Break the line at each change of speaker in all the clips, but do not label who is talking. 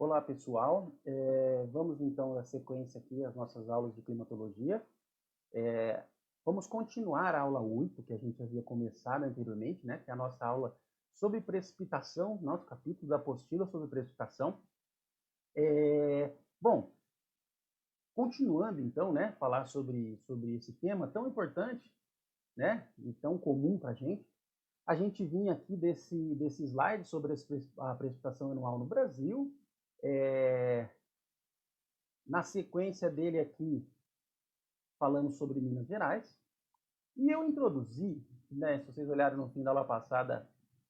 Olá, pessoal. Vamos então na sequência aqui as nossas aulas de climatologia. Vamos continuar a aula 8, que a gente havia começado anteriormente, né? Que é a nossa aula sobre precipitação, nosso capítulo da apostila sobre precipitação. Bom, continuando então, né? Falar sobre esse tema tão importante, né? E tão comum para a gente. A gente vinha aqui desse slide sobre a precipitação anual no Brasil. Na sequência dele aqui, falamos sobre Minas Gerais. E eu introduzi, né, se vocês olharem no fim da aula passada,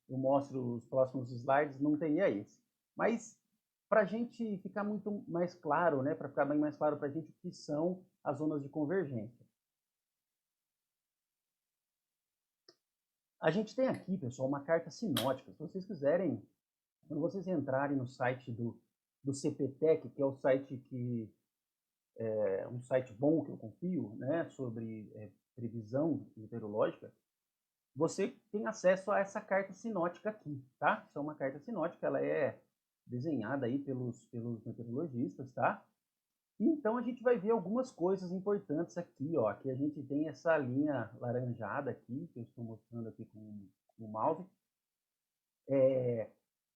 eu mostro os próximos slides, não teria esse. Mas para a gente ficar muito mais claro, né, para ficar bem mais claro para a gente o que são as zonas de convergência. A gente tem aqui, pessoal, uma carta sinótica. Se vocês quiserem, quando vocês entrarem no site do CPTEC, que é o site que um site bom que eu confio, né, sobre previsão meteorológica, você tem acesso a essa carta sinótica aqui, tá? Isso é uma carta sinótica, ela é desenhada aí pelos meteorologistas, tá? Então a gente vai ver algumas coisas importantes aqui, ó. Aqui a gente tem essa linha laranjada aqui, que eu estou mostrando aqui com o mouse.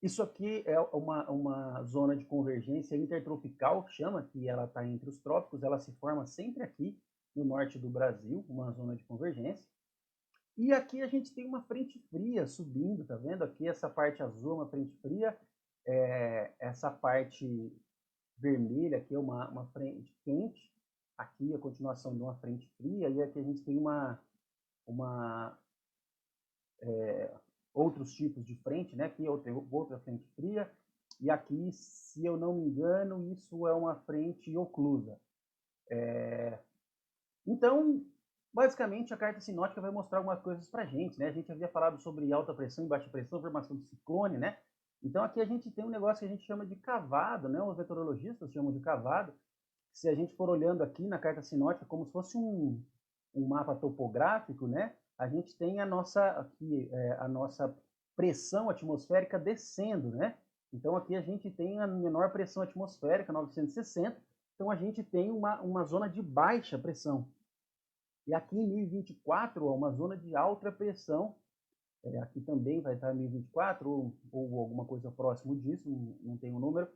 Isso aqui é uma zona de convergência intertropical, que chama, que ela está entre os trópicos, ela se forma sempre aqui no norte do Brasil, uma zona de convergência. E aqui a gente tem uma frente fria subindo, tá vendo? Aqui essa parte azul é uma frente fria, essa parte vermelha aqui é uma frente quente, aqui a continuação de uma frente fria, e aqui a gente tem outros tipos de frente, né? Aqui eu tenho outra frente fria, e aqui, se eu não me engano, isso é uma frente oclusa. Então, basicamente, a carta sinótica vai mostrar algumas coisas para a gente, né? A gente havia falado sobre alta pressão e baixa pressão, formação de ciclone, né? Então, aqui a gente tem um negócio que a gente chama de cavado, né? Os meteorologistas chamam de cavado. Se a gente for olhando aqui na carta sinótica como se fosse um mapa topográfico, né? A gente tem a nossa pressão atmosférica descendo, né? Então, aqui a gente tem a menor pressão atmosférica, 960. Então, a gente tem uma zona de baixa pressão. E aqui em 1024, uma zona de alta pressão. Aqui também vai estar em 1024, ou alguma coisa próximo disso, não tem o número.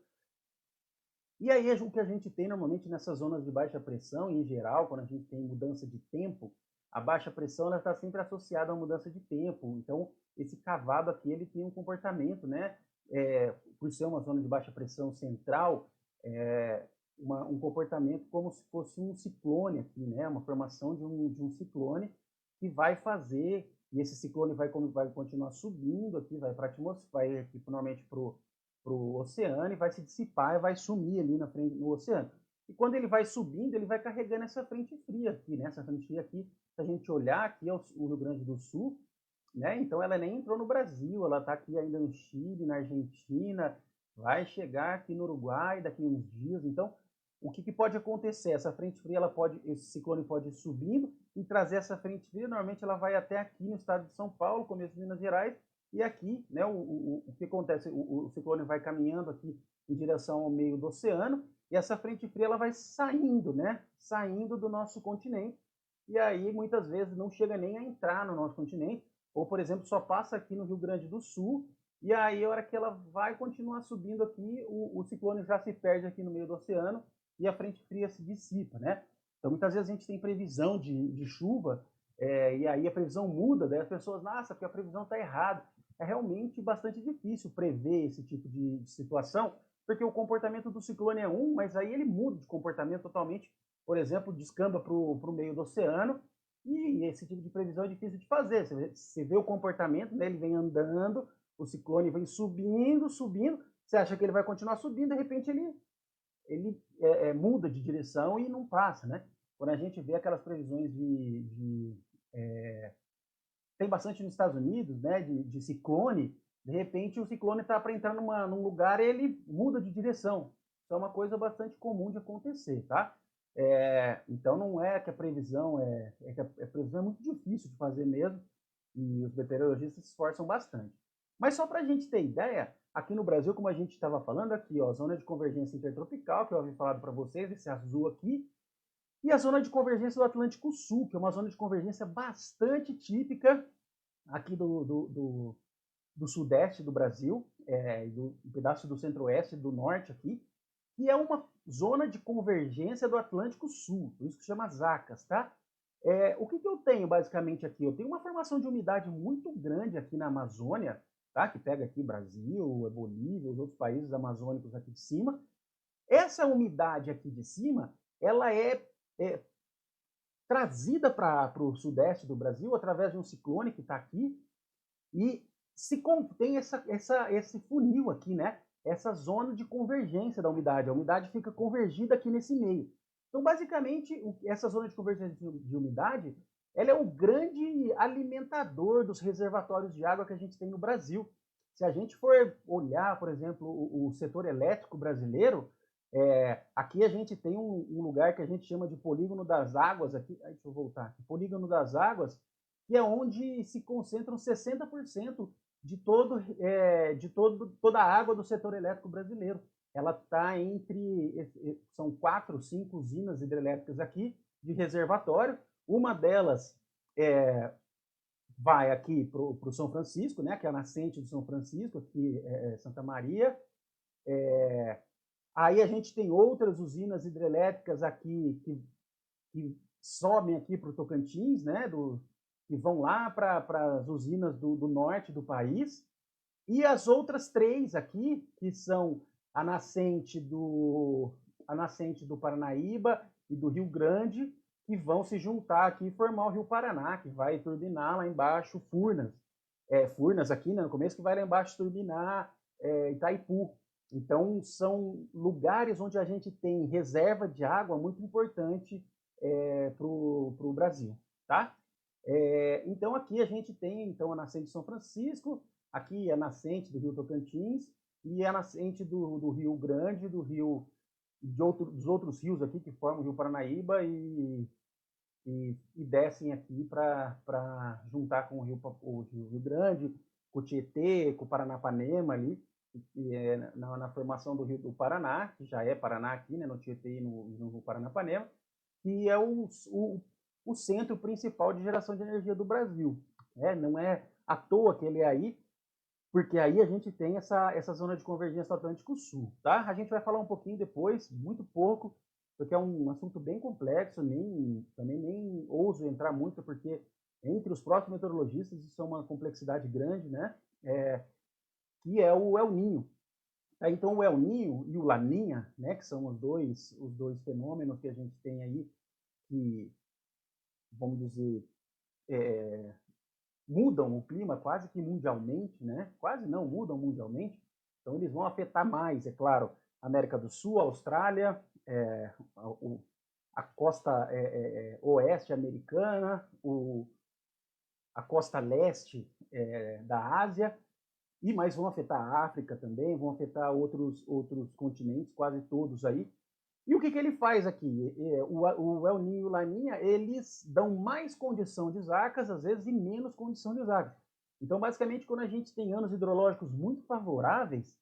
E aí, o que a gente tem normalmente nessas zonas de baixa pressão, em geral, quando a gente tem mudança de tempo, a baixa pressão está sempre associada a uma mudança de tempo. Então, esse cavado aqui, ele tem um comportamento, né? Por ser uma zona de baixa pressão central, um comportamento como se fosse um ciclone aqui, né? Uma formação de um ciclone que vai fazer, e esse ciclone vai continuar subindo aqui, vai para a atmosfera, vai aqui normalmente para o oceano e vai se dissipar e vai sumir ali na frente no oceano. E quando ele vai subindo, ele vai carregando essa frente fria aqui, né? Essa frente fria aqui, se a gente olhar aqui é o Rio Grande do Sul, né? Então ela nem entrou no Brasil, ela está aqui ainda no Chile, na Argentina, vai chegar aqui no Uruguai daqui a uns dias. Então, o que pode acontecer? Essa frente fria, esse ciclone pode ir subindo e trazer essa frente fria. Normalmente ela vai até aqui no estado de São Paulo, começo de Minas Gerais, e aqui, né, o que acontece? O ciclone vai caminhando aqui em direção ao meio do oceano, e essa frente fria ela vai saindo, né? Saindo do nosso continente, e aí muitas vezes não chega nem a entrar no nosso continente, ou, por exemplo, só passa aqui no Rio Grande do Sul, e aí a hora que ela vai continuar subindo aqui, o ciclone já se perde aqui no meio do oceano, e a frente fria se dissipa, né? Então, muitas vezes a gente tem previsão de chuva, e aí a previsão muda, daí as pessoas, nossa, porque a previsão está errada. É realmente bastante difícil prever esse tipo de situação, porque o comportamento do ciclone é um, mas aí ele muda de comportamento totalmente, por exemplo, descamba para o meio do oceano, e esse tipo de previsão é difícil de fazer. Você vê o comportamento, né? Ele vem andando, o ciclone vem subindo, subindo, você acha que ele vai continuar subindo, de repente ele muda de direção e não passa, né? Quando a gente vê aquelas previsões tem bastante nos Estados Unidos, né, de ciclone, de repente o ciclone está para entrar num lugar e ele muda de direção. Isso é uma coisa bastante comum de acontecer, tá? Então não é que a previsão que a previsão é muito difícil de fazer mesmo, e os meteorologistas se esforçam bastante. Mas só para a gente ter ideia, aqui no Brasil, como a gente estava falando aqui, ó, zona de convergência intertropical, que eu havia falado para vocês, esse azul aqui, e a zona de convergência do Atlântico Sul, que é uma zona de convergência bastante típica aqui do sudeste do Brasil, do um pedaço do centro-oeste, do norte aqui, que é uma zona de convergência do Atlântico Sul, por isso que se chama ZACAS, tá? O que eu tenho basicamente aqui? Eu tenho uma formação de umidade muito grande aqui na Amazônia, tá? Que pega aqui Brasil, Bolívia, os outros países amazônicos aqui de cima. Essa umidade aqui de cima, ela é trazida para o sudeste do Brasil através de um ciclone que está aqui e se contém esse funil aqui, né? Essa zona de convergência da umidade. A umidade fica convergida aqui nesse meio. Então, basicamente, essa zona de convergência de umidade, ela é o grande alimentador dos reservatórios de água que a gente tem no Brasil. Se a gente for olhar, por exemplo, o setor elétrico brasileiro, aqui a gente tem um lugar que a gente chama de polígono das águas, aqui, deixa eu voltar aqui, polígono das águas, que é onde se concentram 60% de toda a água do setor elétrico brasileiro. Ela está são 4, 5 usinas hidrelétricas aqui de reservatório. Uma delas vai aqui para o São Francisco, né, que é a nascente do São Francisco, aqui Santa Maria. Aí a gente tem outras usinas hidrelétricas aqui que sobem aqui para o Tocantins, né, que vão lá para as usinas do norte do país. E as outras 3 aqui, que são a nascente do Paranaíba e do Rio Grande, que vão se juntar aqui e formar o Rio Paraná, que vai turbinar lá embaixo Furnas. Furnas aqui, né, no começo, que vai lá embaixo turbinar Itaipu. Então, são lugares onde a gente tem reserva de água muito importante para o Brasil, tá? Então, aqui a gente tem a nascente de São Francisco, aqui a nascente do Rio Tocantins e a nascente do Rio Grande, dos outros rios aqui que formam o Rio Paranaíba e descem aqui para juntar com o Rio Grande, com o Tietê, com o Paranapanema ali, na formação do Rio do Paraná, que já é Paraná aqui, né, no Tietê e no Paranapanema, que é o centro principal de geração de energia do Brasil. Não é à toa que ele é aí, porque aí a gente tem essa zona de convergência do Atlântico Sul. Tá? A gente vai falar um pouquinho depois, muito pouco, porque é um assunto bem complexo, também nem ouso entrar muito, porque entre os próprios meteorologistas isso é uma complexidade grande, né? Que é o El Niño. Então, o El Niño e o Laninha, né, que são os dois fenômenos que a gente tem aí, que, vamos dizer, mudam o clima quase que mundialmente, né? Quase não, mudam mundialmente. Então, eles vão afetar mais, é claro, a América do Sul, a Austrália, a costa oeste americana, a costa leste da Ásia, mas vão afetar a África também, vão afetar outros continentes, quase todos aí. E o que ele faz aqui? O El Niño e o Laninha, eles dão mais condição de zacas, às vezes, e menos condição de zacas. Então, basicamente, quando a gente tem anos hidrológicos muito favoráveis,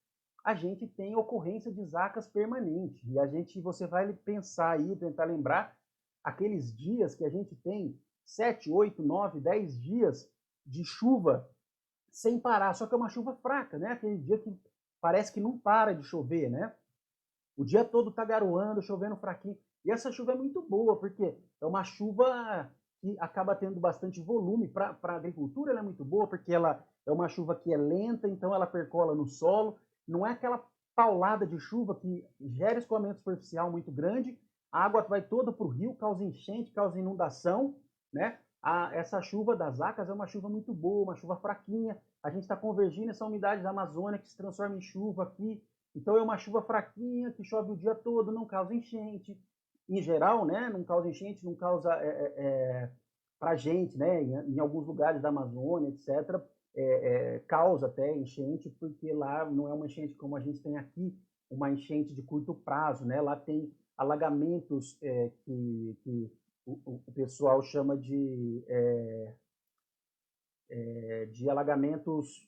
a gente tem ocorrência de zacas permanente. E você vai pensar aí, tentar lembrar, aqueles dias que a gente tem 7, 8, 9, 10 dias de chuva sem parar, só que é uma chuva fraca, né? Aquele dia que parece que não para de chover, né? O dia todo tá garoando, chovendo fraquinho. E essa chuva é muito boa, porque é uma chuva que acaba tendo bastante volume. Para a agricultura ela é muito boa, porque ela é uma chuva que é lenta, então ela percola no solo. Não é aquela paulada de chuva que gera escoamento superficial muito grande. A água vai toda para o rio, causa enchente, causa inundação, né? Essa chuva das Acas é uma chuva muito boa, uma chuva fraquinha. A gente está convergindo essa umidade da Amazônia que se transforma em chuva aqui. Então é uma chuva fraquinha que chove o dia todo, não causa enchente. Em geral, né, não causa enchente, não causa para a gente, né, em alguns lugares da Amazônia, etc., causa até enchente, porque lá não é uma enchente como a gente tem aqui, uma enchente de curto prazo, né? Lá tem alagamentos que o pessoal chama de alagamentos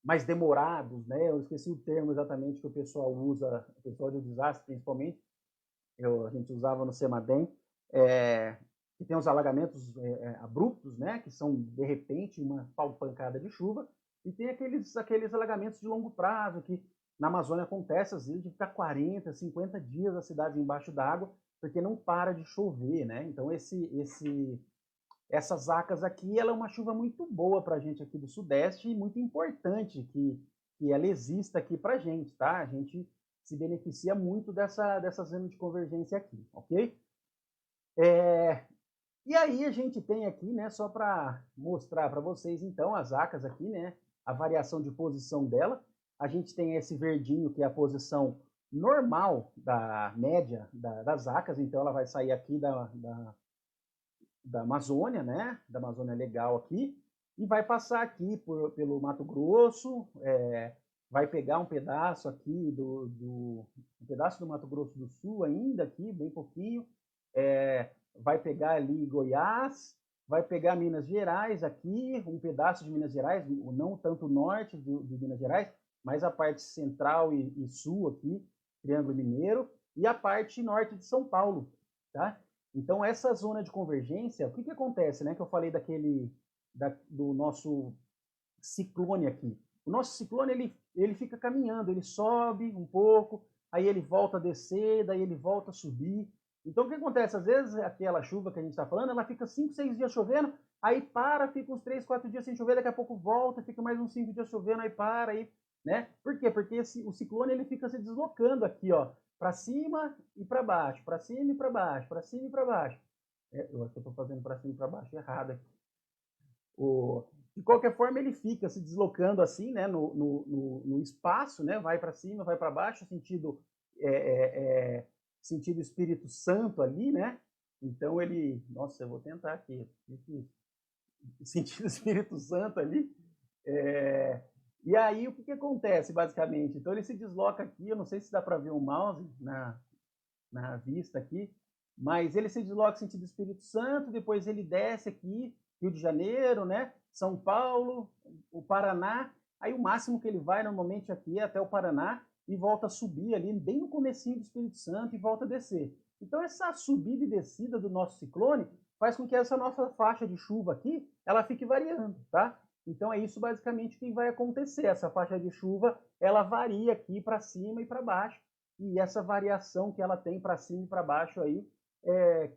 mais demorados, né? Eu esqueci o termo exatamente que o pessoal usa, o pessoal de desastre principalmente, a gente usava no Semadem, que tem os alagamentos abruptos, né? Que são de repente uma pancada de chuva, e tem aqueles alagamentos de longo prazo que na Amazônia acontece, às vezes, de ficar 40, 50 dias a cidade embaixo d'água, porque não para de chover, né? Então, essas acas aqui, ela é uma chuva muito boa para a gente aqui do Sudeste e muito importante que ela exista aqui para a gente, tá? A gente se beneficia muito dessa zona de convergência aqui, ok? E aí a gente tem aqui, né, só para mostrar para vocês, então, as acas aqui, né, a variação de posição dela. A gente tem esse verdinho, que é a posição normal da média das acas, então ela vai sair aqui da Amazônia, né, da Amazônia Legal aqui, e vai passar aqui pelo Mato Grosso, vai pegar um pedaço aqui um pedaço do Mato Grosso do Sul ainda aqui, bem pouquinho, vai pegar ali Goiás, vai pegar Minas Gerais aqui, um pedaço de Minas Gerais, não tanto o norte de Minas Gerais, mas a parte central e sul aqui, Triângulo Mineiro, e a parte norte de São Paulo, tá? Então, essa zona de convergência, o que acontece, né? Que eu falei do nosso ciclone aqui. O nosso ciclone, ele fica caminhando, ele sobe um pouco, aí ele volta a descer, daí ele volta a subir. Então, o que acontece? Às vezes, aquela chuva que a gente está falando, ela fica 5, 6 dias chovendo, aí para, fica uns 3, 4 dias sem chover, daqui a pouco volta, fica mais uns 5 dias chovendo, aí para, aí, né? Por quê? Porque o ciclone, ele fica se deslocando aqui, ó, para cima e para baixo, para cima e para baixo, para cima e para baixo. Eu acho que eu estou fazendo para cima e para baixo errado aqui. De qualquer forma, ele fica se deslocando assim, né, no espaço, né, vai para cima, vai para baixo, sentido Espírito Santo ali, né? Então ele, nossa, eu vou tentar aqui, sentido Espírito Santo ali. E aí o que acontece basicamente? Então ele se desloca aqui, eu não sei se dá para ver o mouse na vista aqui, mas ele se desloca no sentido Espírito Santo, depois ele desce aqui, Rio de Janeiro, né? São Paulo, o Paraná, aí o máximo que ele vai normalmente aqui é até o Paraná e volta a subir ali bem no comecinho do Espírito Santo e volta a descer. Então essa subida e descida do nosso ciclone faz com que essa nossa faixa de chuva aqui, ela fique variando, tá? Então é isso basicamente que vai acontecer. Essa faixa de chuva, ela varia aqui para cima e para baixo, e essa variação que ela tem para cima e para baixo aí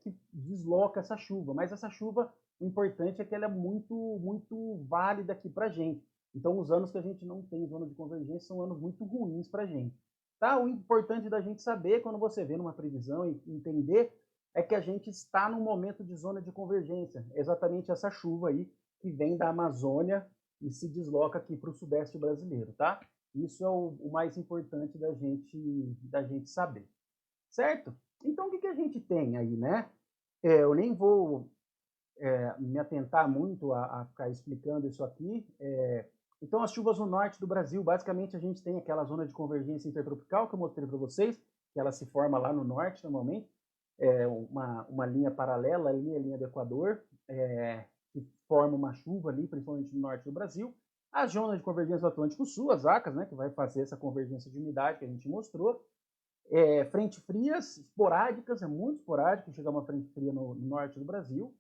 que desloca essa chuva. Mas essa chuva, o importante é que ela é muito, muito válida aqui para a gente. Então, os anos que a gente não tem zona de convergência são anos muito ruins para a gente. Tá? O importante da gente saber, quando você vê numa previsão e entender, é que a gente está num momento de zona de convergência. Exatamente essa chuva aí que vem da Amazônia e se desloca aqui para o sudeste brasileiro, tá? Isso é o mais importante da gente saber, certo? Então, o que a gente tem aí, né? Eu nem vou me atentar muito a ficar explicando isso aqui. Então, as chuvas no norte do Brasil, basicamente a gente tem aquela zona de convergência intertropical que eu mostrei para vocês, que ela se forma lá no norte normalmente, uma linha paralela ali, a linha do Equador, que forma uma chuva ali, principalmente no norte do Brasil. As zonas de convergência do Atlântico Sul, as ACAS, né, que vai fazer essa convergência de umidade que a gente mostrou. Frente frias esporádicas, é muito esporádico chegar uma frente fria no norte do Brasil.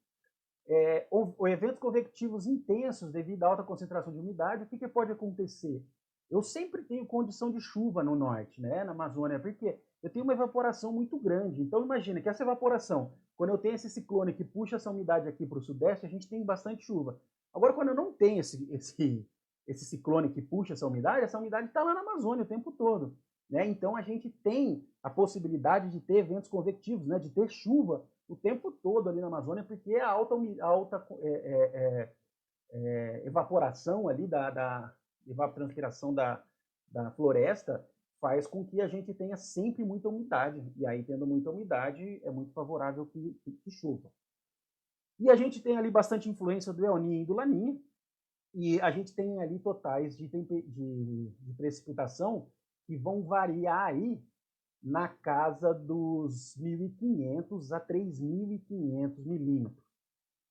Ou eventos convectivos intensos devido à alta concentração de umidade. O que pode acontecer? Eu sempre tenho condição de chuva no norte, né, na Amazônia, porque eu tenho uma evaporação muito grande. Então, imagina que essa evaporação, quando eu tenho esse ciclone que puxa essa umidade aqui para o sudeste, a gente tem bastante chuva. Agora, quando eu não tenho esse ciclone que puxa essa umidade está lá na Amazônia o tempo todo. Né? Então, a gente tem a possibilidade de ter eventos convectivos, né, de ter chuva o tempo todo ali na Amazônia, porque a alta evaporação ali da evapotranspiração da floresta faz com que a gente tenha sempre muita umidade. E aí, tendo muita umidade, é muito favorável que chova. E a gente tem ali bastante influência do El Niño e do Laninha, e a gente tem ali totais de precipitação que vão variar aí na casa dos 1.500 a 3.500 milímetros.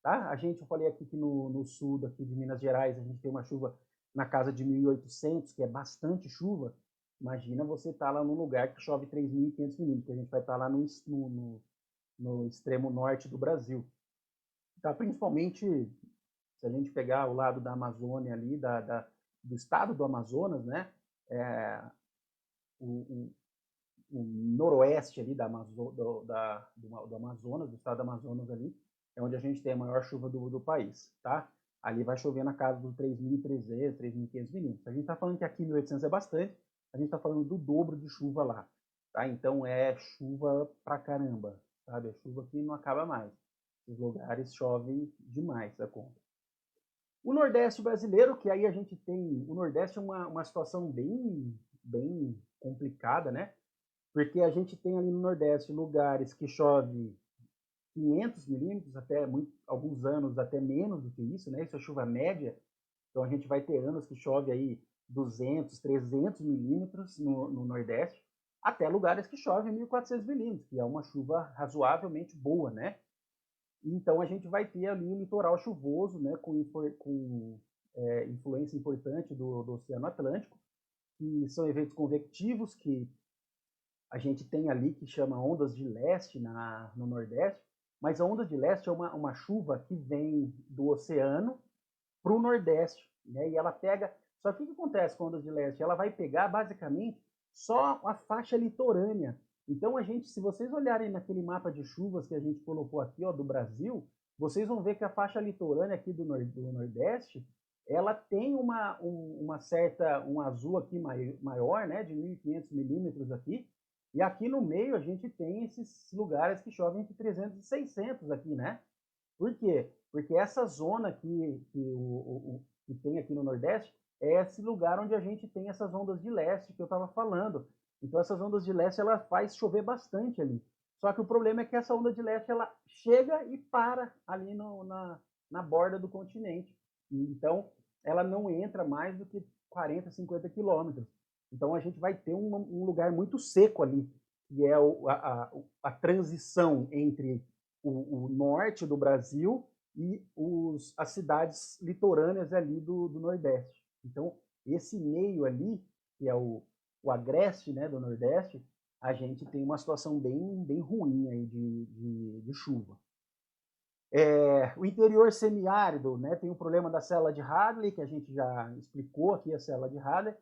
Tá? Eu falei aqui que no sul daqui de Minas Gerais a gente tem uma chuva na casa de 1.800, que é bastante chuva, imagina você estar lá num lugar que chove 3.500 milímetros, que a gente vai estar lá no extremo norte do Brasil. Tá, principalmente se a gente pegar o lado da Amazônia ali, do estado do Amazonas, né? O noroeste ali do Amazonas, do estado do Amazonas ali, é onde a gente tem a maior chuva do país, tá? Ali vai chover na casa dos 3.300, 3.500 milímetros. A gente está falando que aqui 1.800 é bastante, a gente está falando do dobro de chuva lá, tá? Então é chuva pra caramba, sabe? É chuva que não acaba mais. Os lugares chovem demais a conta. O Nordeste brasileiro, que aí a gente tem... O Nordeste é uma situação bem complicada, né? Porque a gente tem ali no Nordeste lugares que chove 500 milímetros, até alguns anos até menos do que isso, né? Isso é chuva média. Então a gente vai ter anos que chove aí 200, 300 milímetros no Nordeste, até lugares que chove 1.400 milímetros, que é uma chuva razoavelmente boa, né? Então a gente vai ter ali um litoral chuvoso, né? Com influência importante do Oceano Atlântico, que são eventos convectivos que a gente tem ali que chama ondas de leste no Nordeste, mas a onda de leste é uma chuva que vem do oceano para o Nordeste, né? E ela pega... Só que o que acontece com a onda de leste? Ela vai pegar, basicamente, só a faixa litorânea. Então, se vocês olharem naquele mapa de chuvas que a gente colocou aqui, ó, do Brasil, vocês vão ver que a faixa litorânea aqui do Nordeste, ela tem um azul aqui maior, né, de 1.500 milímetros aqui, e aqui no meio a gente tem esses lugares que chovem entre 300 e 600 aqui, né? Por quê? Porque essa zona que tem aqui no Nordeste é esse lugar onde a gente tem essas ondas de leste que eu estava falando. Então essas ondas de leste ela faz chover bastante ali. Só que o problema é que essa onda de leste ela chega e para ali na borda do continente. Então ela não entra mais do que 40, 50 quilômetros. Então a gente vai ter um lugar muito seco ali, que é a transição entre o norte do Brasil e as cidades litorâneas ali do Nordeste. Então, esse meio ali, que é o agreste, né, do Nordeste, a gente tem uma situação bem ruim aí de chuva. O interior semiárido, né, tem o problema da célula de Hadley, que a gente já explicou aqui, a célula de Hadley,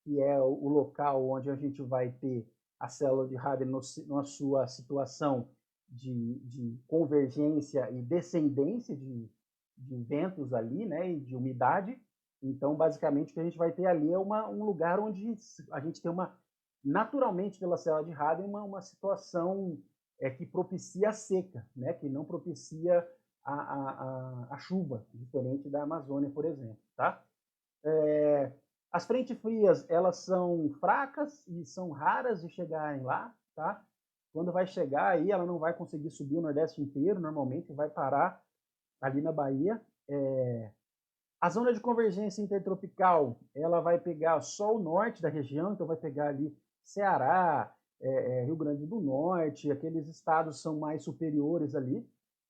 que é o local onde a gente vai ter a célula de Hadley na sua situação de convergência e descendência de ventos ali, né, e de umidade. Então, basicamente, o que a gente vai ter ali é um lugar onde a gente tem naturalmente, pela célula de Hadley, uma situação que propicia a seca, né, que não propicia a chuva, diferente da Amazônia, por exemplo, tá? As frentes frias, elas são fracas e são raras de chegarem lá, tá? Quando vai chegar aí, ela não vai conseguir subir o Nordeste inteiro, normalmente vai parar ali na Bahia. A zona de convergência intertropical, ela vai pegar só o norte da região, então vai pegar ali Ceará, Rio Grande do Norte, aqueles estados são mais superiores ali,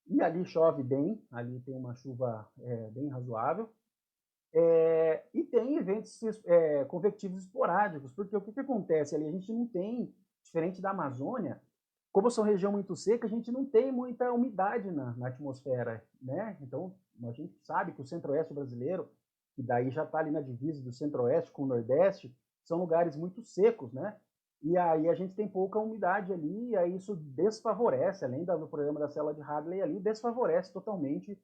e ali chove bem, ali tem uma chuva bem razoável. E tem eventos convectivos esporádicos, porque o que acontece ali? A gente não tem, diferente da Amazônia, como são região muito seca, a gente não tem muita umidade na atmosfera, né? Então, a gente sabe que o centro-oeste brasileiro, que daí já está ali na divisa do centro-oeste com o nordeste, são lugares muito secos, né? E aí a gente tem pouca umidade ali, e aí isso desfavorece, além do problema da célula de Hadley ali, desfavorece totalmente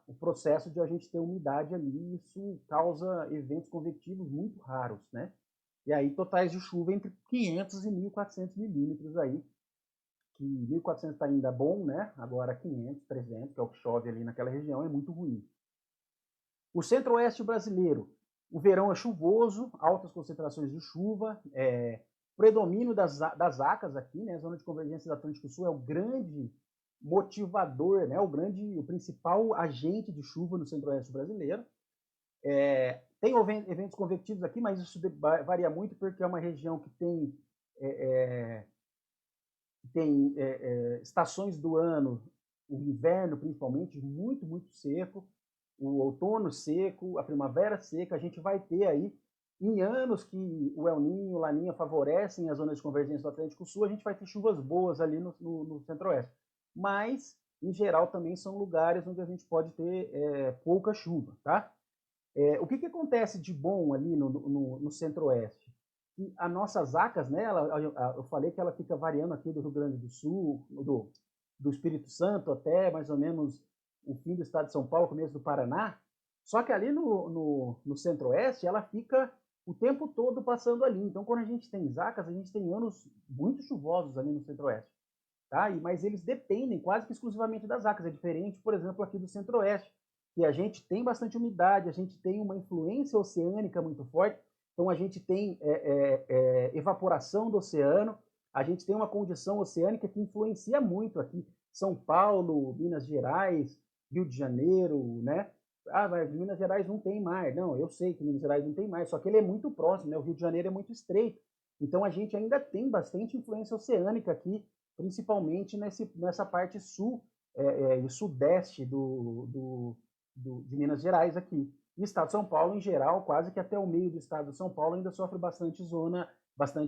o processo de a gente ter umidade ali, isso causa eventos convectivos muito raros, né? E aí totais de chuva entre 500 e 1.400 milímetros aí, que 1.400 está ainda bom, né? Agora 500, 300, que é o que chove ali naquela região, é muito ruim. O centro-oeste brasileiro, o verão é chuvoso, altas concentrações de chuva, predomínio das ACAS aqui, né? A zona de convergência do Atlântico Sul é o grande motivador, né? O principal agente de chuva no centro-oeste brasileiro. Tem eventos convectivos aqui, mas isso varia muito porque é uma região que tem estações do ano, o inverno principalmente, muito seco, o outono seco, a primavera seca, a gente vai ter aí, em anos que o El Niño e o Laninha favorecem as zonas de convergência do Atlântico Sul, a gente vai ter chuvas boas ali no centro-oeste. Mas, em geral, também são lugares onde a gente pode ter pouca chuva, tá? O que acontece de bom ali no centro-oeste? Que as nossas acas, né, eu falei que ela fica variando aqui do Rio Grande do Sul, do Espírito Santo até mais ou menos o fim do estado de São Paulo, começo do Paraná. Só que ali no centro-oeste, ela fica o tempo todo passando ali. Então, quando a gente tem zacas, a gente tem anos muito chuvosos ali no centro-oeste. Tá? Mas eles dependem quase que exclusivamente das zacas. É diferente, por exemplo, aqui do centro-oeste, que a gente tem bastante umidade, a gente tem uma influência oceânica muito forte, então a gente tem evaporação do oceano, a gente tem uma condição oceânica que influencia muito aqui. São Paulo, Minas Gerais, Rio de Janeiro, né? Ah, mas Minas Gerais não tem mar. Não, eu sei que Minas Gerais não tem mar, só que ele é muito próximo, né? O Rio de Janeiro é muito estreito. Então a gente ainda tem bastante influência oceânica aqui, principalmente nessa parte sul e sudeste de Minas Gerais aqui. E o estado de São Paulo, em geral, quase que até o meio do estado de São Paulo ainda sofre bastante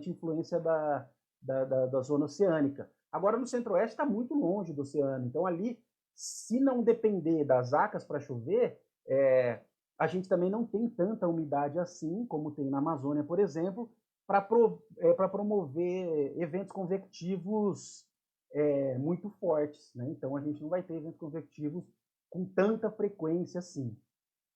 influência da zona oceânica. Agora, no centro-oeste está muito longe do oceano, então ali, se não depender das acas para chover, a gente também não tem tanta umidade assim, como tem na Amazônia, por exemplo, para promover eventos convectivos muito fortes, né? Então a gente não vai ter eventos convectivos com tanta frequência assim.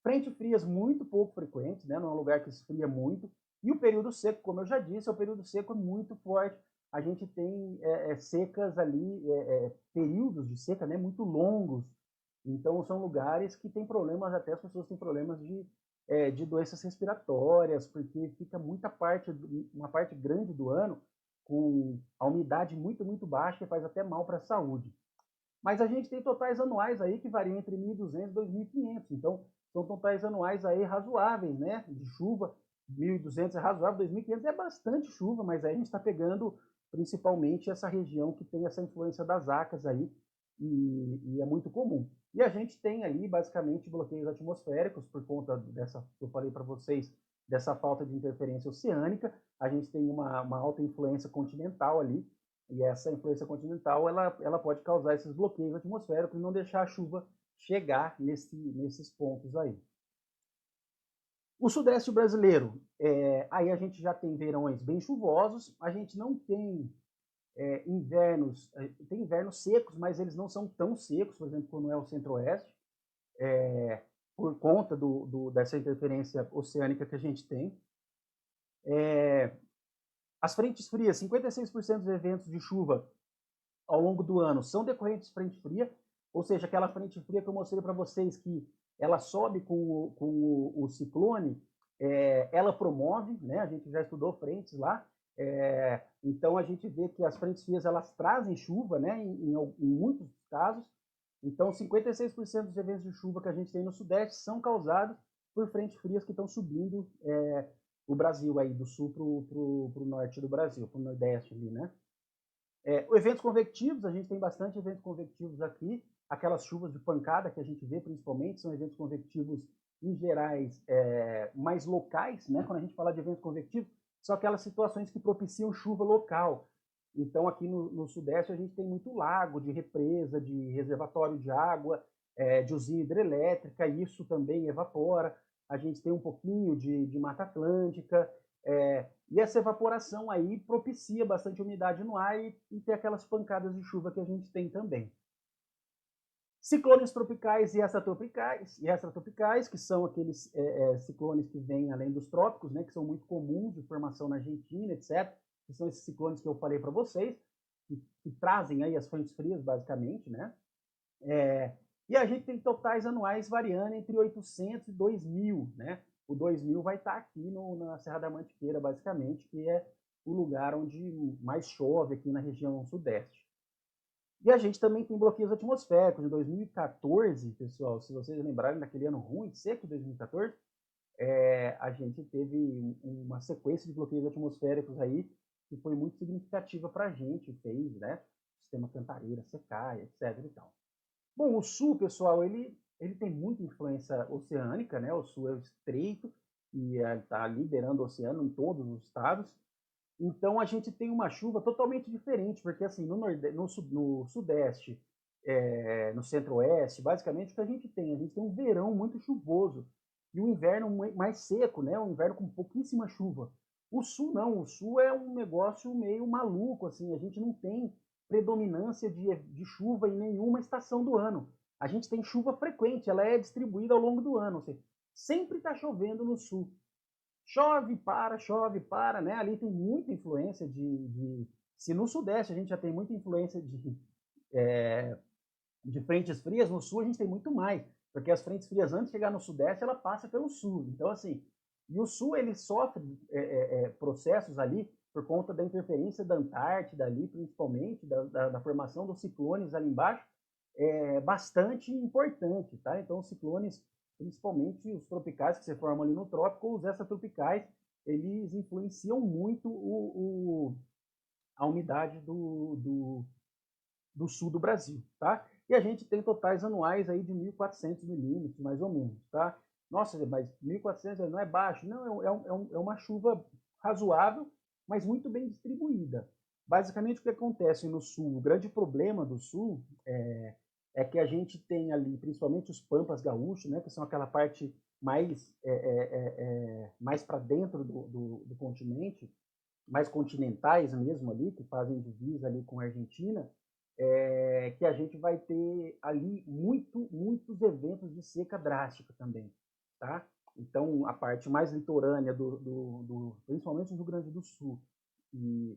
Frentes frias muito pouco frequentes, né? Não é um lugar que esfria muito. E o período seco, como eu já disse, o período seco é muito forte. A gente tem secas ali, períodos de seca, né? Muito longos. Então são lugares que tem problemas, até as pessoas têm problemas de doenças respiratórias, porque fica uma parte grande do ano com a umidade muito, muito baixa e faz até mal para a saúde. Mas a gente tem totais anuais aí que variam entre 1.200 e 2.500. Então, são totais anuais aí razoáveis, né? De chuva. 1.200 é razoável, 2.500 é bastante chuva, mas aí a gente está pegando principalmente essa região que tem essa influência das acas aí, e é muito comum. E a gente tem ali, basicamente, bloqueios atmosféricos por conta dessa, que eu falei para vocês, dessa falta de interferência oceânica. A gente tem uma alta influência continental ali, e essa influência continental ela pode causar esses bloqueios atmosféricos e não deixar a chuva chegar nesses pontos aí. O sudeste brasileiro, aí a gente já tem verões bem chuvosos, a gente não tem invernos, tem invernos secos, mas eles não são tão secos, por exemplo, quando é o centro-oeste, por conta dessa interferência oceânica que a gente tem. As frentes frias, 56% dos eventos de chuva ao longo do ano são decorrentes de frente fria, ou seja, aquela frente fria que eu mostrei para vocês que ela sobe com o ciclone, ela promove, né? A gente já estudou frentes lá, então a gente vê que as frentes frias elas trazem chuva, né? Em muitos casos. Então 56% dos eventos de chuva que a gente tem no sudeste são causados por frentes frias que estão subindo o Brasil aí do sul para o norte do Brasil, para o nordeste ali, né? Eventos convectivos, a gente tem bastante eventos convectivos aqui, aquelas chuvas de pancada que a gente vê principalmente, são eventos convectivos em gerais mais locais, né? Quando a gente fala de eventos convectivos, são aquelas situações que propiciam chuva local. Então aqui no sudeste a gente tem muito lago, de represa, de reservatório de água, de usina hidrelétrica, isso também evapora. A gente tem um pouquinho de Mata Atlântica, e essa evaporação aí propicia bastante umidade no ar e tem aquelas pancadas de chuva que a gente tem também. Ciclones tropicais e extratropicais, que são aqueles ciclones que vêm além dos trópicos, né, que são muito comuns de formação na Argentina, etc. Que são esses ciclones que eu falei para vocês, que trazem aí as frentes frias, basicamente, né? E a gente tem totais anuais variando entre 800 e 2.000, né? O 2.000 vai estar aqui na Serra da Mantiqueira, basicamente, que é o lugar onde mais chove aqui na região sudeste. E a gente também tem bloqueios atmosféricos. Em 2014, pessoal, se vocês lembrarem daquele ano ruim, seco, 2014, a gente teve uma sequência de bloqueios atmosféricos aí que foi muito significativa para a gente, fez, né? O sistema Cantareira secar, etc. e tal. Bom, o sul, pessoal, ele ele tem muita influência oceânica, né? O Sul é o estreito e está liberando o oceano em todos os estados. Então a gente tem uma chuva totalmente diferente, porque assim no Sudeste, no Centro-Oeste, basicamente o que a gente tem um verão muito chuvoso e um inverno mais seco, né? Um inverno com pouquíssima chuva. O Sul não, o Sul é um negócio meio maluco, assim, a gente não tem predominância de chuva em nenhuma estação do ano. A gente tem chuva frequente, ela é distribuída ao longo do ano, ou seja, sempre está chovendo no Sul. Chove, para, né? Ali tem muita influência se no Sudeste a gente já tem muita influência de frentes frias, no Sul a gente tem muito mais, porque as frentes frias, antes de chegar no Sudeste, ela passa pelo Sul. Então, assim, e o Sul, ele sofre processos ali por conta da interferência da Antártida ali, principalmente, da formação dos ciclones ali embaixo, bastante importante, tá? Então, os ciclones, principalmente os tropicais que se formam ali no trópico, os extratropicais, eles influenciam muito a umidade do sul do Brasil, tá? E a gente tem totais anuais aí de 1.400 milímetros, mais ou menos, tá? Nossa, mas 1.400 não é baixo? Não, é uma chuva razoável, mas muito bem distribuída. Basicamente, o que acontece no sul, o grande problema do sul é que a gente tem ali, principalmente os pampas gaúchos, né, que são aquela parte mais para dentro do continente, mais continentais mesmo ali, que fazem divisa ali com a Argentina, que a gente vai ter ali muitos eventos de seca drástica também, tá? Então, a parte mais litorânea principalmente do Rio Grande do Sul, e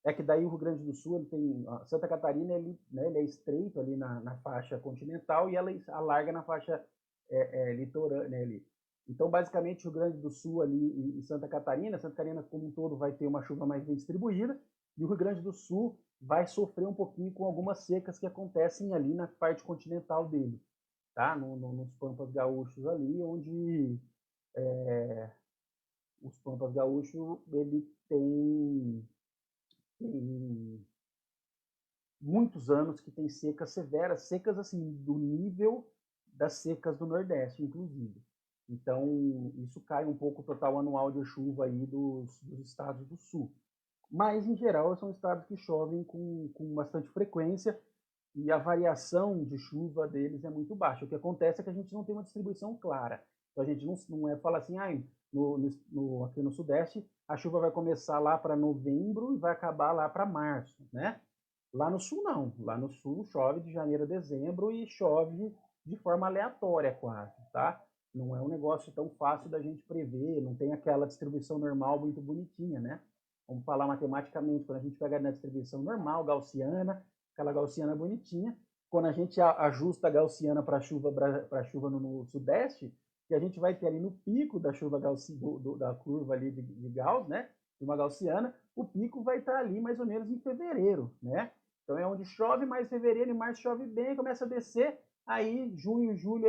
é que daí o Rio Grande do Sul, ele tem, Santa Catarina, ele é estreito ali na faixa continental e ela alarga na faixa litorânea ali. Então, basicamente, o Rio Grande do Sul ali e Santa Catarina como um todo vai ter uma chuva mais bem distribuída, e o Rio Grande do Sul vai sofrer um pouquinho com algumas secas que acontecem ali na parte continental dele, tá? Nos Pampas Gaúchos ali, onde os Pampas Gaúchos, ele tem muitos anos que tem secas severas, secas assim, do nível das secas do Nordeste, inclusive. Então, isso cai um pouco o total anual de chuva aí dos estados do Sul. Mas, em geral, são estados que chovem com bastante frequência e a variação de chuva deles é muito baixa. O que acontece é que a gente não tem uma distribuição clara. Então, a gente não fala assim, aqui no Sudeste, a chuva vai começar lá para novembro e vai acabar lá para março, né? Lá no Sul, não. Lá no Sul, chove de janeiro a dezembro e chove de forma aleatória quase, tá? Não é um negócio tão fácil da gente prever, não tem aquela distribuição normal muito bonitinha, né? Vamos falar matematicamente, quando a gente pega na distribuição normal, gaussiana, aquela gaussiana bonitinha, quando a gente ajusta a gaussiana para chuva no Sudeste, que a gente vai ter ali no pico da chuva da curva ali de Gauss, né? De uma gaussiana, o pico vai estar ali mais ou menos em fevereiro, né? Então é onde chove mais fevereiro e março chove bem, começa a descer, aí junho, julho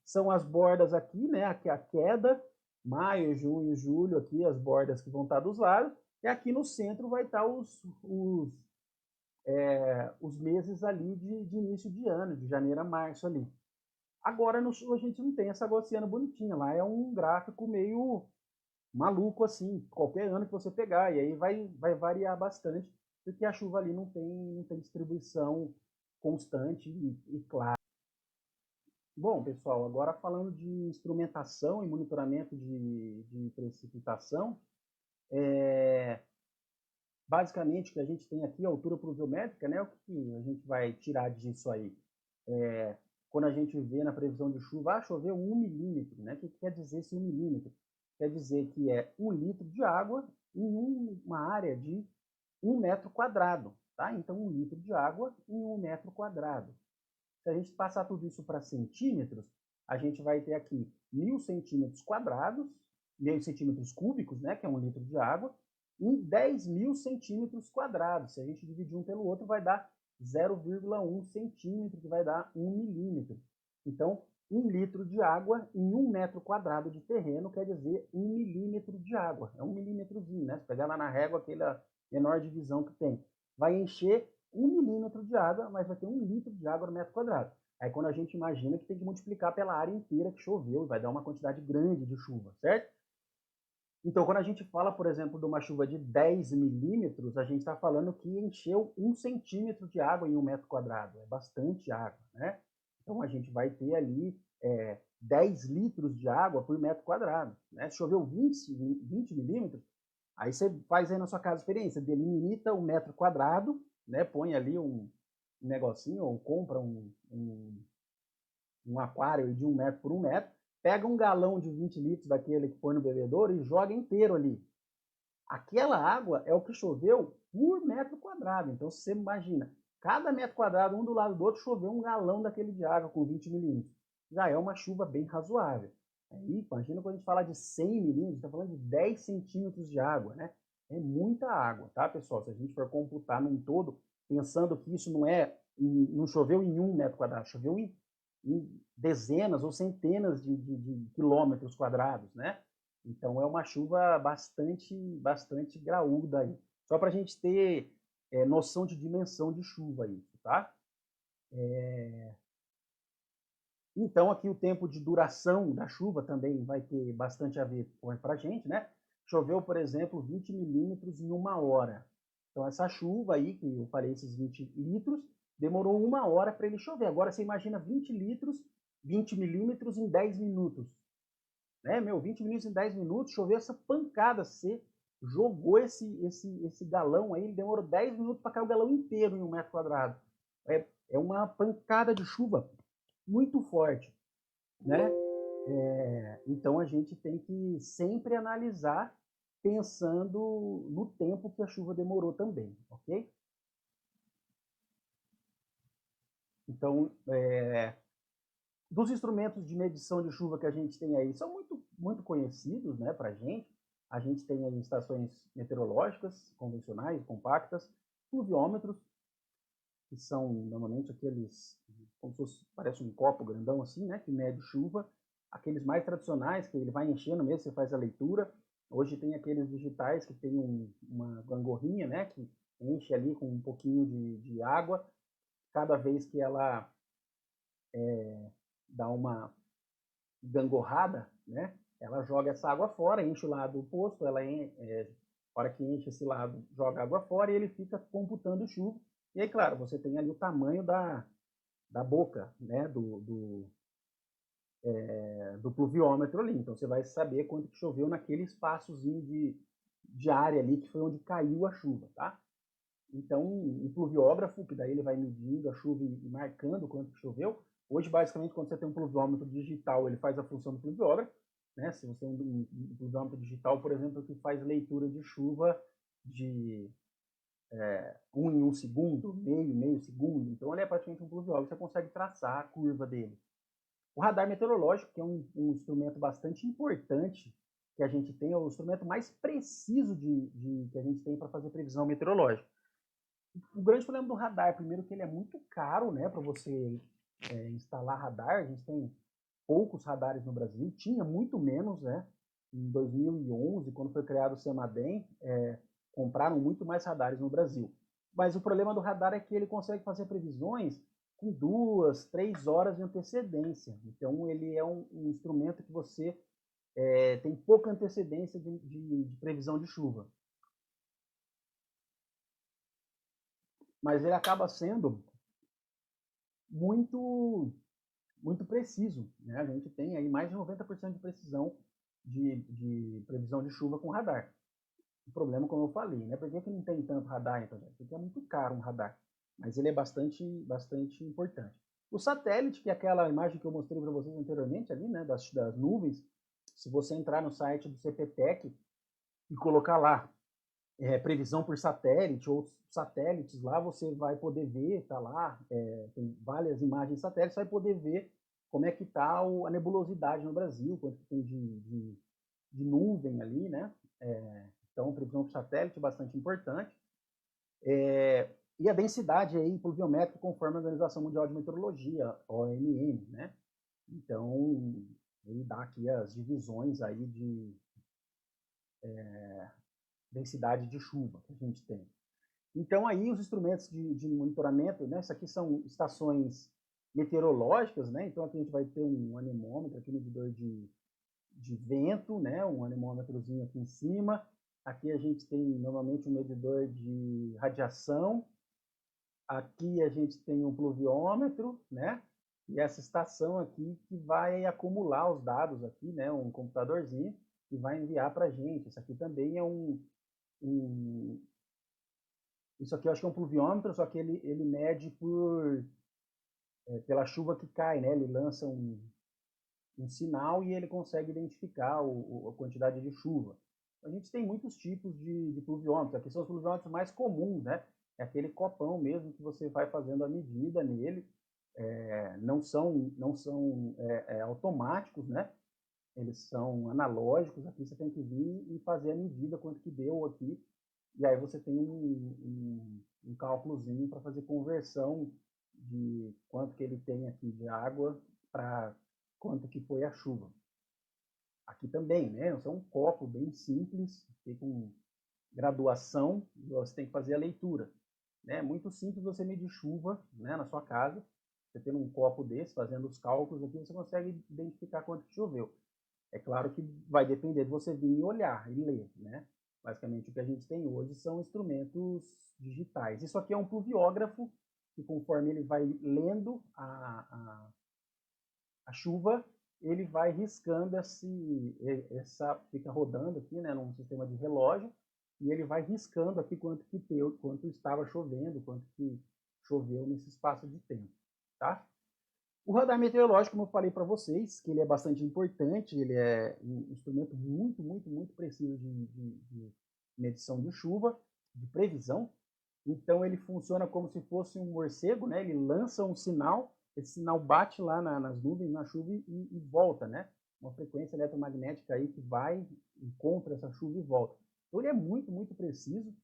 são as bordas aqui, né? Aqui a queda, maio, junho, julho, aqui as bordas que vão estar dos lados, e aqui no centro vai estar os meses ali de início de ano, de janeiro a março ali. Agora no sul a gente não tem essa gaussiana bonitinha, lá é um gráfico meio maluco assim, qualquer ano que você pegar, e aí vai variar bastante, porque a chuva ali não tem distribuição constante e clara. Bom, pessoal, agora falando de instrumentação e monitoramento de precipitação, basicamente o que a gente tem aqui é a altura pluviométrica, né? O que a gente vai tirar disso aí? Quando a gente vê na previsão de chuva, choveu 1 milímetro, né? O que quer dizer esse 1 milímetro? Quer dizer que é 1 litro de água em uma área de 1 metro quadrado, tá? Então, 1 litro de água em 1 metro quadrado. Se a gente passar tudo isso para centímetros, a gente vai ter aqui 1.000 centímetros quadrados, 1.000 centímetros cúbicos, né, que é 1 litro de água, em 10.000 centímetros quadrados. Se a gente dividir um pelo outro, vai dar 0,1 centímetro, que vai dar 1 milímetro. Então, 1 litro de água em 1 metro quadrado de terreno quer dizer 1 milímetro de água. É 1 milímetrozinho, né? Se pegar lá na régua, aquela menor divisão que tem. Vai encher 1 milímetro de água, mas vai ter 1 litro de água no metro quadrado. Aí quando a gente imagina que tem que multiplicar pela área inteira que choveu, vai dar uma quantidade grande de chuva, certo? Então, quando a gente fala, por exemplo, de uma chuva de 10 milímetros, a gente está falando que encheu 1 centímetro de água em 1 metro quadrado. É bastante água, né? Então, a gente vai ter ali 10 litros de água por metro quadrado. Né? Se choveu 20 milímetros, aí você faz aí na sua casa a experiência, delimita 1 metro quadrado, né? Põe ali um negocinho, ou compra um aquário de 1 metro por 1 metro, pega um galão de 20 litros daquele que põe no bebedouro e joga inteiro ali. Aquela água é o que choveu por metro quadrado. Então, você imagina, cada metro quadrado, um do lado do outro, choveu um galão daquele de água com 20 milímetros. Já é uma chuva bem razoável. Aí, imagina quando a gente fala de 100 milímetros, está falando de 10 centímetros de água, né? É muita água, tá, pessoal? Se a gente for computar num todo, pensando que isso não choveu em 1 metro quadrado, choveu em dezenas ou centenas de quilômetros quadrados, né? Então é uma chuva bastante graúda aí. Só para a gente ter noção de dimensão de chuva isso, tá? Então aqui o tempo de duração da chuva também vai ter bastante a ver para a gente, né? Choveu, por exemplo, 20 milímetros em 1 hora. Então essa chuva aí, que eu falei, esses 20 litros, demorou 1 hora para ele chover. Agora você imagina 20 litros, 20 milímetros em 10 minutos. Né, 20 minutos em 10 minutos, choveu essa pancada, você jogou esse galão aí, ele demorou 10 minutos para cair o galão inteiro em 1 metro quadrado. É uma pancada de chuva muito forte, né? Então a gente tem que sempre analisar pensando no tempo que a chuva demorou também, ok? Então, dos instrumentos de medição de chuva que a gente tem aí, são muito conhecidos, né, para a gente. A gente tem aí estações meteorológicas convencionais, compactas, pluviômetros, que são normalmente aqueles, como se fosse, parece um copo grandão assim, né, que mede chuva. Aqueles mais tradicionais, que ele vai enchendo mesmo, você faz a leitura. Hoje tem aqueles digitais que tem uma gangorrinha, né, que enche ali com um pouquinho de água. Cada vez que ela dá uma gangorrada, né? Ela joga essa água fora, enche o lado oposto, ela a hora que enche esse lado, joga água fora e ele fica computando chuva. E aí, claro, você tem ali o tamanho da boca, né? Do pluviômetro ali. Então você vai saber quanto que choveu naquele espaçozinho de área ali que foi onde caiu a chuva, tá? Então, um pluviógrafo, que daí ele vai medindo a chuva e marcando quanto que choveu. Hoje, basicamente, quando você tem um pluviômetro digital, ele faz a função do pluviógrafo. Né? Se você tem um pluviômetro digital, por exemplo, que faz leitura de chuva de 1 em 1 segundo, meio segundo. Então, ele é praticamente um pluviógrafo, você consegue traçar a curva dele. O radar meteorológico, que é um instrumento bastante importante que a gente tem, é o instrumento mais preciso que a gente tem para fazer previsão meteorológica. O grande problema do radar, primeiro, que ele é muito caro, né, para você instalar radar. A gente tem poucos radares no Brasil, tinha muito menos, né? Em 2011, quando foi criado o CEMADEM, compraram muito mais radares no Brasil. Mas o problema do radar é que ele consegue fazer previsões com 2, 3 horas de antecedência. Então, ele é um instrumento que você tem pouca antecedência de previsão de chuva. Mas ele acaba sendo muito preciso, né? A gente tem aí mais de 90% de precisão de previsão de chuva com radar. O problema, como eu falei, né? Por que não tem tanto radar, então? Porque é muito caro um radar, mas ele é bastante importante. O satélite, que é aquela imagem que eu mostrei para vocês anteriormente ali, né, das nuvens, se você entrar no site do CPTEC e colocar lá previsão por satélite, ou satélites lá, você vai poder ver, tá lá, tem várias imagens de satélites, você vai poder ver como é que está a nebulosidade no Brasil, quanto que tem de nuvem ali, né? Então, previsão por satélite é bastante importante. E a densidade aí pluviométrica conforme a Organização Mundial de Meteorologia, OMM, né? Então, ele dá aqui as divisões aí de densidade de chuva que a gente tem. Então, aí os instrumentos de monitoramento, né, isso aqui são estações meteorológicas, né? Então aqui a gente vai ter um anemômetro, aqui um medidor de vento, né? Um anemômetrozinho aqui em cima. Aqui a gente tem normalmente um medidor de radiação. Aqui a gente tem um pluviômetro, né? E essa estação aqui que vai acumular os dados aqui, né? Um computadorzinho e vai enviar para a gente. Isso aqui também é isso aqui eu acho que é um pluviômetro, só que ele mede pela chuva que cai, né? Ele lança um sinal e ele consegue identificar a quantidade de chuva. A gente tem muitos tipos de pluviômetros. Aqui são os pluviômetros mais comuns, né? É aquele copão mesmo que você vai fazendo a medida nele. Não são automáticos, né? Eles são analógicos. Aqui você tem que vir e fazer a medida quanto que deu aqui. E aí você tem um cálculozinho para fazer conversão de quanto que ele tem aqui de água para quanto que foi a chuva. Aqui também, né? É um copo bem simples, com graduação, você tem que fazer a leitura. É muito simples você medir chuva, né, na sua casa. Você tendo um copo desse, fazendo os cálculos aqui, você consegue identificar quanto que choveu. É claro que vai depender de você vir e olhar e ler, né? Basicamente o que a gente tem hoje são instrumentos digitais. Isso aqui é um pluviógrafo, que conforme ele vai lendo a chuva, ele vai riscando fica rodando aqui, né, num sistema de relógio, e ele vai riscando aqui quanto estava chovendo, quanto que choveu nesse espaço de tempo, tá? O radar meteorológico, como eu falei para vocês, que ele é bastante importante, ele é um instrumento muito, muito, muito preciso de medição de chuva, de previsão. Então ele funciona como se fosse um morcego, né? Ele lança um sinal, esse sinal bate lá nas nuvens, na chuva e volta, né? Uma frequência eletromagnética aí que vai, encontra essa chuva e volta. Então ele é muito, muito preciso.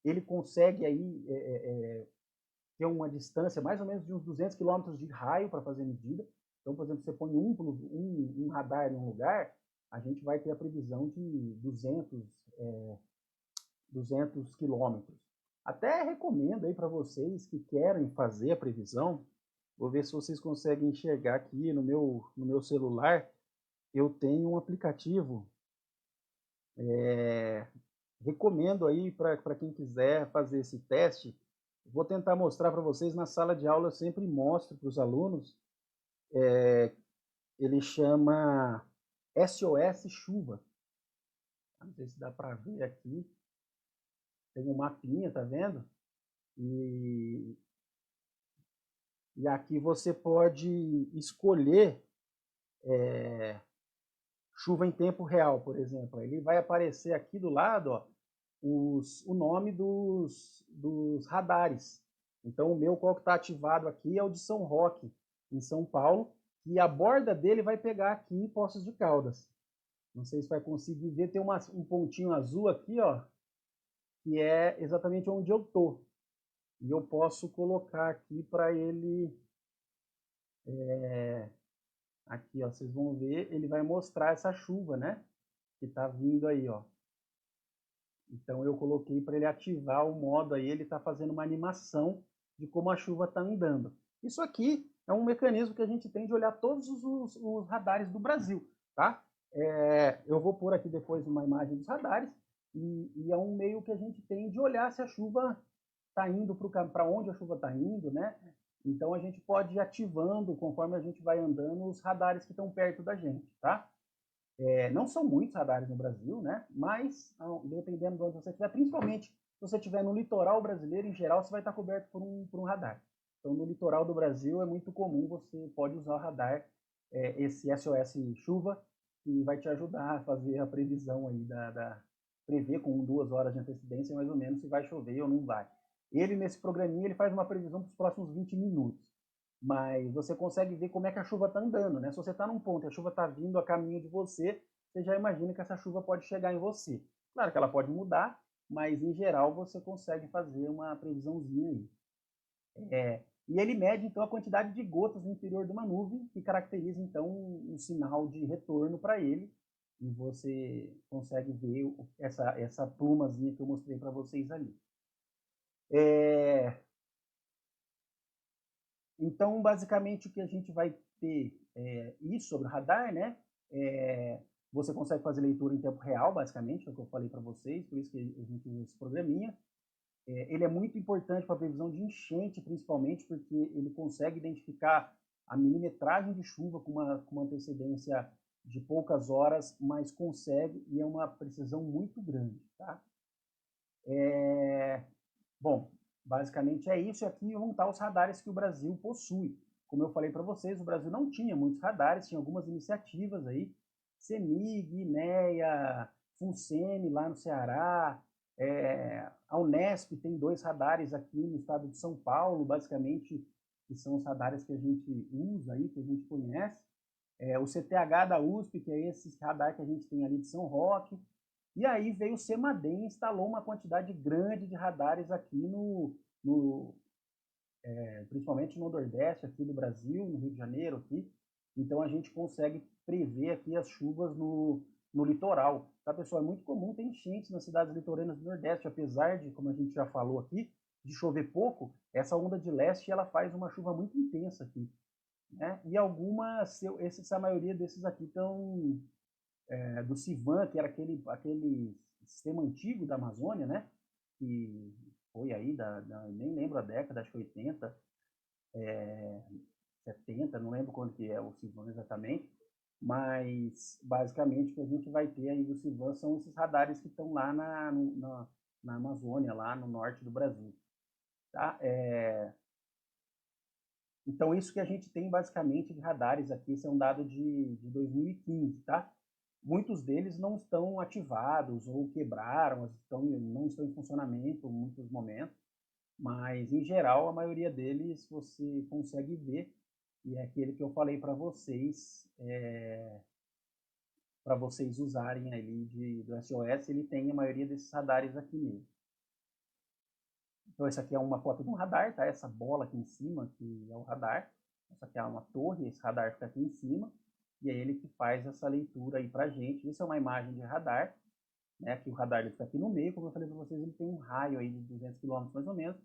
Ele consegue aí ter uma distância mais ou menos de uns 200 quilômetros de raio para fazer medida. Então, por exemplo, você põe um radar em um lugar, a gente vai ter a previsão de 200 quilômetros. Até recomendo aí para vocês que querem fazer a previsão, vou ver se vocês conseguem enxergar aqui no meu celular, eu tenho um aplicativo, recomendo aí para quem quiser fazer esse teste. Vou tentar mostrar para vocês na sala de aula, eu sempre mostro para os alunos. Ele chama SOS Chuva. Não sei se dá para ver aqui. Tem um mapinha, tá vendo? E aqui você pode escolher chuva em tempo real, por exemplo. Ele vai aparecer aqui do lado, ó, o nome dos radares. Então, o meu, qual que está ativado aqui, é o de São Roque, em São Paulo, e a borda dele vai pegar aqui em Poços de Caldas. Não sei se vai conseguir ver, tem um pontinho azul aqui, ó, que é exatamente onde eu tô. E eu posso colocar aqui para ele, aqui, ó, vocês vão ver, ele vai mostrar essa chuva, né, que tá vindo aí, ó. Então eu coloquei para ele ativar o modo aí, ele está fazendo uma animação de como a chuva está andando. Isso aqui é um mecanismo que a gente tem de olhar todos os radares do Brasil, tá? Eu vou pôr aqui depois uma imagem dos radares e é um meio que a gente tem de olhar se a chuva está indo para onde a chuva está indo, né? Então a gente pode ir ativando conforme a gente vai andando os radares que estão perto da gente, tá? Não são muitos radares no Brasil, né? Mas dependendo de onde você estiver, principalmente se você estiver no litoral brasileiro, em geral, você vai estar coberto por um radar. Então, no litoral do Brasil é muito comum, você pode usar o radar, esse SOS Chuva, que vai te ajudar a fazer a previsão aí prever com 2 horas de antecedência mais ou menos se vai chover ou não vai. Ele, nesse programinha, ele faz uma previsão para os próximos 20 minutos. Mas você consegue ver como é que a chuva está andando, né? Se você está num ponto e a chuva está vindo a caminho de você, você já imagina que essa chuva pode chegar em você. Claro que ela pode mudar, mas em geral você consegue fazer uma previsãozinha aí. E ele mede então a quantidade de gotas no interior de uma nuvem, que caracteriza então um sinal de retorno para ele. E você consegue ver essa plumazinha que eu mostrei para vocês ali. Então, basicamente, o que a gente vai ter isso sobre o radar, né? Você consegue fazer leitura em tempo real, basicamente, é o que eu falei para vocês, por isso que a gente usa esse programinha. Ele é muito importante para a previsão de enchente, principalmente, porque ele consegue identificar a milimetragem de chuva com uma antecedência de poucas horas, mas consegue, e é uma precisão muito grande, tá? Bom, basicamente é isso, e aqui vão estar os radares que o Brasil possui. Como eu falei para vocês, o Brasil não tinha muitos radares, tinha algumas iniciativas aí, CEMIG, INEA, FUNSEMI lá no Ceará, a Unesp tem 2 radares aqui no estado de São Paulo, basicamente, que são os radares que a gente usa aí, que a gente conhece. O CTH da USP, que é esse radar que a gente tem ali de São Roque. E aí veio o CEMADEM e instalou uma quantidade grande de radares aqui principalmente no Nordeste aqui do Brasil, no Rio de Janeiro aqui. Então a gente consegue prever aqui as chuvas no litoral. Tá, pessoal? É muito comum ter enchentes nas cidades litorâneas do Nordeste, apesar de, como a gente já falou aqui, de chover pouco, essa onda de leste ela faz uma chuva muito intensa aqui. Né? E a maioria desses aqui estão do CIVAM, que era aquele sistema antigo da Amazônia, né? Que foi aí, nem lembro a década, acho que 80, 70, não lembro quando que é o CIVAM exatamente, mas basicamente o que a gente vai ter aí do CIVAM são esses radares que estão lá na Amazônia, lá no norte do Brasil. Tá? Então, isso que a gente tem basicamente de radares aqui, esse é um dado de 2015, tá? Muitos deles não estão ativados ou quebraram, não estão em funcionamento em muitos momentos, mas em geral a maioria deles você consegue ver, e é aquele que eu falei para vocês usarem ali do SOS, ele tem a maioria desses radares aqui mesmo. Então, essa aqui é uma foto de um radar, tá? Essa bola aqui em cima, que é o radar. Essa aqui é uma torre, esse radar fica aqui em cima. E é ele que faz essa leitura aí pra gente. Isso é uma imagem de radar, né? Que o radar ele fica aqui no meio, como eu falei para vocês, ele tem um raio aí de 200 km mais ou menos,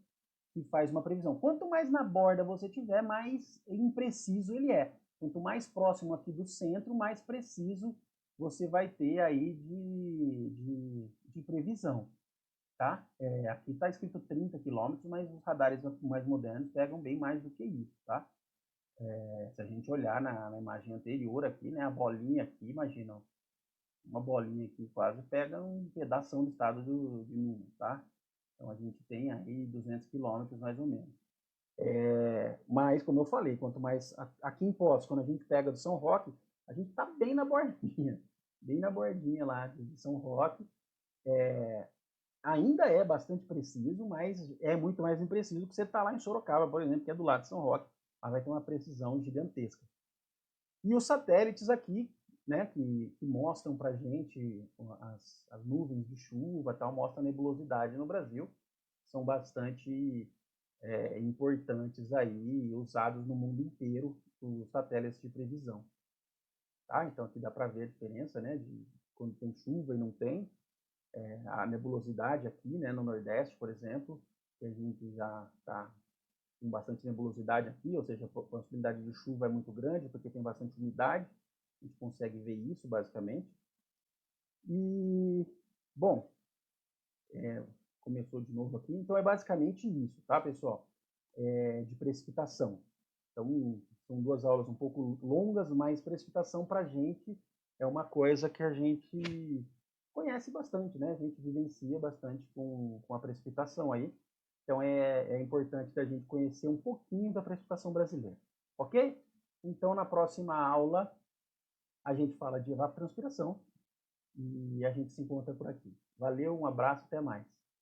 que faz uma previsão. Quanto mais na borda você tiver, mais impreciso ele é. Quanto mais próximo aqui do centro, mais preciso você vai ter aí de previsão. Tá? Aqui está escrito 30 km, mas os radares mais modernos pegam bem mais do que isso. Tá? Se a gente olhar na imagem anterior aqui, né, a bolinha aqui, imagina, uma bolinha aqui quase pega um pedaço do estado de Minas. Tá? Então a gente tem aí 200 km mais ou menos. Mas, como eu falei, quanto mais aqui em Poços, quando a gente pega do São Roque, a gente está bem na bordinha lá de São Roque. Ainda é bastante preciso, mas é muito mais impreciso que você está lá em Sorocaba, por exemplo, que é do lado de São Roque, mas vai ter uma precisão gigantesca. E os satélites aqui, né, que mostram para a gente as nuvens de chuva, tal, mostram a nebulosidade no Brasil, são bastante importantes aí, usados no mundo inteiro, os satélites de previsão. Tá? Então aqui dá para ver a diferença, né, de quando tem chuva e não tem. A nebulosidade aqui, né, no Nordeste, por exemplo, que a gente já está com bastante nebulosidade aqui, ou seja, a possibilidade de chuva é muito grande, porque tem bastante umidade, a gente consegue ver isso, basicamente. E, bom, começou de novo aqui, então é basicamente isso, tá, pessoal? De precipitação. Então, são 2 aulas um pouco longas, mas precipitação para a gente é uma coisa que a gente conhece bastante, né? A gente vivencia bastante com a precipitação aí. Então, é importante a gente conhecer um pouquinho da precipitação brasileira, ok? Então, na próxima aula, a gente fala de evapotranspiração e a gente se encontra por aqui. Valeu, um abraço, até mais.